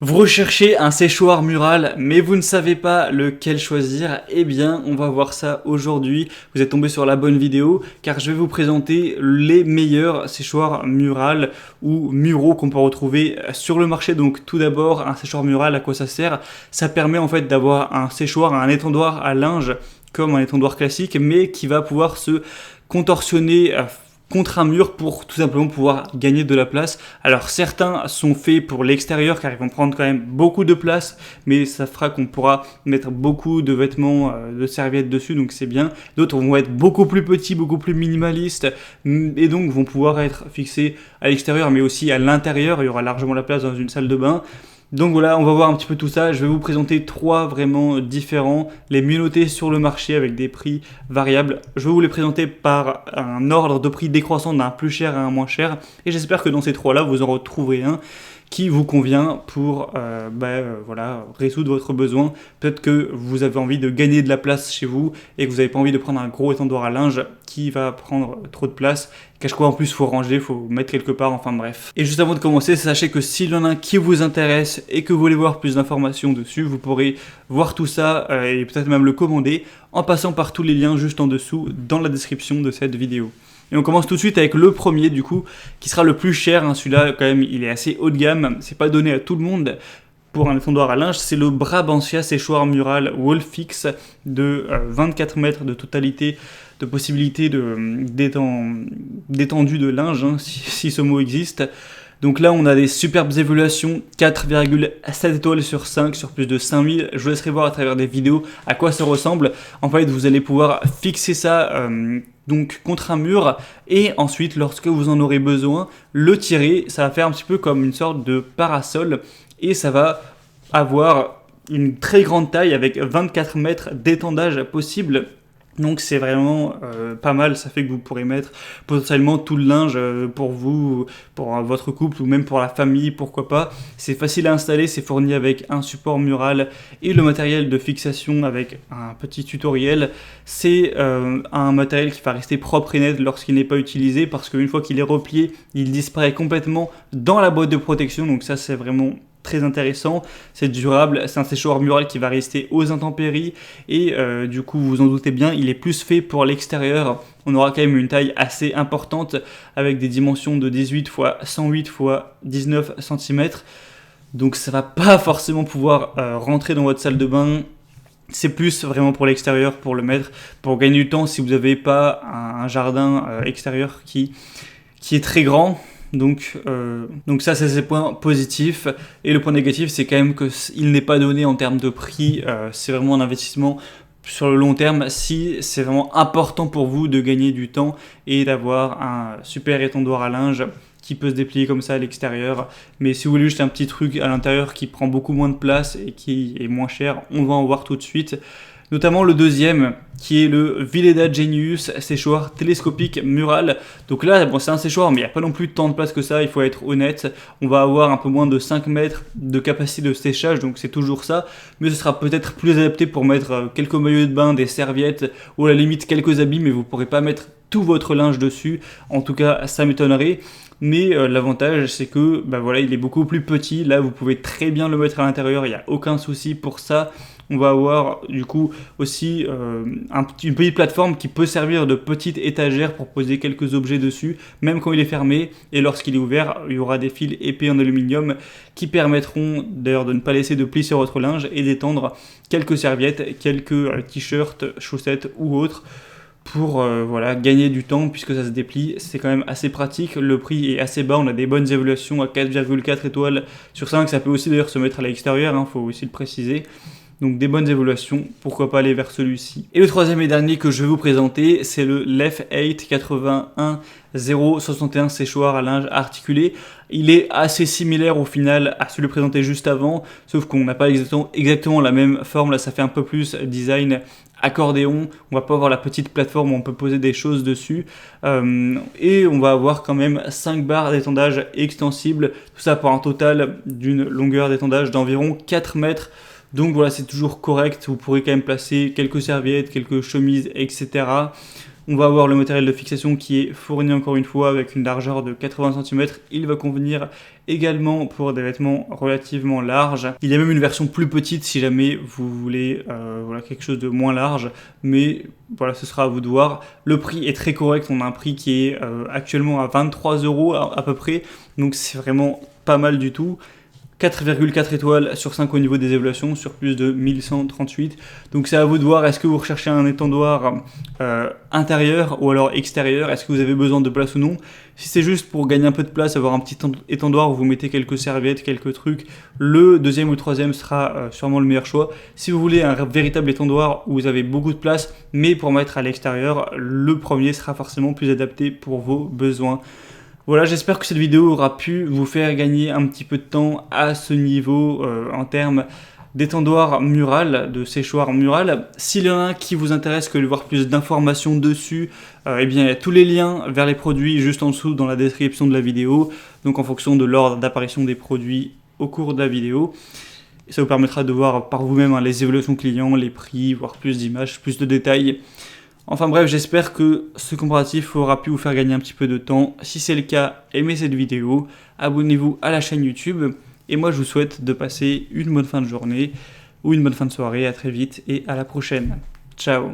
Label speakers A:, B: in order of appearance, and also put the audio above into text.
A: Vous recherchez un séchoir mural, mais vous ne savez pas lequel choisir. Eh bien, on va voir ça aujourd'hui. Vous êtes tombé sur la bonne vidéo, car je vais vous présenter les meilleurs séchoirs murales ou muraux qu'on peut retrouver sur le marché. Donc, tout d'abord, un séchoir mural, à quoi ça sert? Ça permet en fait d'avoir un séchoir, un étendoir à linge, comme un étendoir classique, mais qui va pouvoir se contorsionner contre un mur pour tout simplement pouvoir gagner de la place. Alors certains sont faits pour l'extérieur car ils vont prendre quand même beaucoup de place, mais ça fera qu'on pourra mettre beaucoup de vêtements, de serviettes dessus, donc c'est bien. D'autres vont être beaucoup plus petits, beaucoup plus minimalistes, et donc vont pouvoir être fixés à l'extérieur, mais aussi à l'intérieur. Il y aura largement la place dans une salle de bain. Donc voilà, on va voir un petit peu tout ça. Je vais vous présenter trois vraiment différents, les mieux notés sur le marché avec des prix variables. Je vais vous les présenter par un ordre de prix décroissant d'un plus cher à un moins cher. Et j'espère que dans ces trois-là, vous en retrouverez un qui vous convient pour voilà, résoudre votre besoin. Peut-être que vous avez envie de gagner de la place chez vous et que vous n'avez pas envie de prendre un gros étendoir à linge qui va prendre trop de place. Qu'à quoi en plus il faut ranger, il faut mettre quelque part, enfin bref. Et juste avant de commencer, sachez que s'il y en a un qui vous intéresse et que vous voulez voir plus d'informations dessus, vous pourrez voir tout ça et peut-être même le commander en passant par tous les liens juste en dessous dans la description de cette vidéo. Et on commence tout de suite avec le premier du coup, qui sera le plus cher, hein. Celui-là quand même il est assez haut de gamme, c'est pas donné à tout le monde pour un étendoir à linge, c'est le Brabantia séchoir mural Wallfix de 24 mètres de totalité, de possibilité d'étendue de linge, hein, si ce mot existe. Donc là, on a des superbes évaluations, 4,7 étoiles sur 5, sur plus de 5000. Je vous laisserai voir à travers des vidéos à quoi ça ressemble. En fait, vous allez pouvoir fixer ça donc contre un mur et ensuite, lorsque vous en aurez besoin, le tirer. Ça va faire un petit peu comme une sorte de parasol et ça va avoir une très grande taille avec 24 mètres d'étendage possible. Donc c'est vraiment pas mal, ça fait que vous pourrez mettre potentiellement tout le linge pour vous, pour votre couple ou même pour la famille, pourquoi pas. C'est facile à installer, c'est fourni avec un support mural et le matériel de fixation avec un petit tutoriel. C'est un matériel qui va rester propre et net lorsqu'il n'est pas utilisé parce qu'une fois qu'il est replié, il disparaît complètement dans la boîte de protection, donc ça c'est vraiment très intéressant, c'est durable, c'est un séchoir mural qui va rester aux intempéries et du coup vous en doutez bien, il est plus fait pour l'extérieur. On aura quand même une taille assez importante avec des dimensions de 18 x 108 x 19 cm, donc ça va pas forcément pouvoir rentrer dans votre salle de bain. C'est plus vraiment pour l'extérieur, pour le mettre, pour gagner du temps si vous n'avez pas un jardin extérieur qui est très grand. Donc ça, c'est ses points positifs. Et le point négatif, c'est quand même qu'il n'est pas donné en termes de prix. C'est vraiment un investissement sur le long terme si c'est vraiment important pour vous de gagner du temps et d'avoir un super étendoir à linge qui peut se déplier comme ça à l'extérieur. Mais si vous voulez juste un petit truc à l'intérieur qui prend beaucoup moins de place et qui est moins cher, on va en voir tout de suite. Notamment le deuxième, qui est le Vileda Genius séchoir télescopique mural. Donc là, bon, c'est un séchoir, mais il n'y a pas non plus tant de place que ça, il faut être honnête. On va avoir un peu moins de 5 mètres de capacité de séchage, donc c'est toujours ça. Mais ce sera peut-être plus adapté pour mettre quelques maillots de bain, des serviettes, ou à la limite quelques habits, mais vous ne pourrez pas mettre tout votre linge dessus. En tout cas, ça m'étonnerait. Mais l'avantage, c'est que voilà, il est beaucoup plus petit. Là, vous pouvez très bien le mettre à l'intérieur, il n'y a aucun souci pour ça. On va avoir du coup aussi une petite plateforme qui peut servir de petite étagère pour poser quelques objets dessus, même quand il est fermé. Et lorsqu'il est ouvert, il y aura des fils épais en aluminium qui permettront d'ailleurs de ne pas laisser de plis sur votre linge et d'étendre quelques serviettes, quelques t-shirts, chaussettes ou autres pour voilà, gagner du temps puisque ça se déplie. C'est quand même assez pratique, le prix est assez bas, on a des bonnes évaluations à 4,4 étoiles sur 5, ça peut aussi d'ailleurs se mettre à l'extérieur, faut aussi le préciser. Donc des bonnes évaluations, pourquoi pas aller vers celui-ci. Et le troisième et dernier que je vais vous présenter, c'est le Lef8 81061 séchoir à linge articulé. Il est assez similaire au final à celui présenté juste avant, sauf qu'on n'a pas exactement la même forme. Là, ça fait un peu plus design accordéon. On va pas avoir la petite plateforme où on peut poser des choses dessus. Et on va avoir quand même 5 barres d'étendage extensibles. Tout ça pour un total d'une longueur d'étendage d'environ 4 mètres. Donc voilà, c'est toujours correct, vous pourrez quand même placer quelques serviettes, quelques chemises, etc. On va avoir le matériel de fixation qui est fourni encore une fois avec une largeur de 80 cm. Il va convenir également pour des vêtements relativement larges. Il y a même une version plus petite si jamais vous voulez voilà, quelque chose de moins large, mais voilà, ce sera à vous de voir. Le prix est très correct, on a un prix qui est actuellement à 23 € à peu près, donc c'est vraiment pas mal du tout. 4,4 étoiles sur 5 au niveau des évaluations, sur plus de 1138. Donc c'est à vous de voir, est-ce que vous recherchez un étendoir intérieur ou alors extérieur, est-ce que vous avez besoin de place ou non. Si c'est juste pour gagner un peu de place, avoir un petit étendoir où vous mettez quelques serviettes, quelques trucs, le deuxième ou le troisième sera sûrement le meilleur choix. Si vous voulez un véritable étendoir où vous avez beaucoup de place, mais pour mettre à l'extérieur, le premier sera forcément plus adapté pour vos besoins. Voilà, j'espère que cette vidéo aura pu vous faire gagner un petit peu de temps à ce niveau en termes d'étendoir mural, de séchoir mural. S'il y en a un qui vous intéresse, que de voir plus d'informations dessus, eh bien, il y a tous les liens vers les produits juste en dessous dans la description de la vidéo, donc en fonction de l'ordre d'apparition des produits au cours de la vidéo. Et ça vous permettra de voir par vous-même les évaluations clients, les prix, voir plus d'images, plus de détails. Enfin bref, j'espère que ce comparatif aura pu vous faire gagner un petit peu de temps. Si c'est le cas, aimez cette vidéo, abonnez-vous à la chaîne YouTube. Et moi, je vous souhaite de passer une bonne fin de journée ou une bonne fin de soirée. À très vite et à la prochaine. Ciao.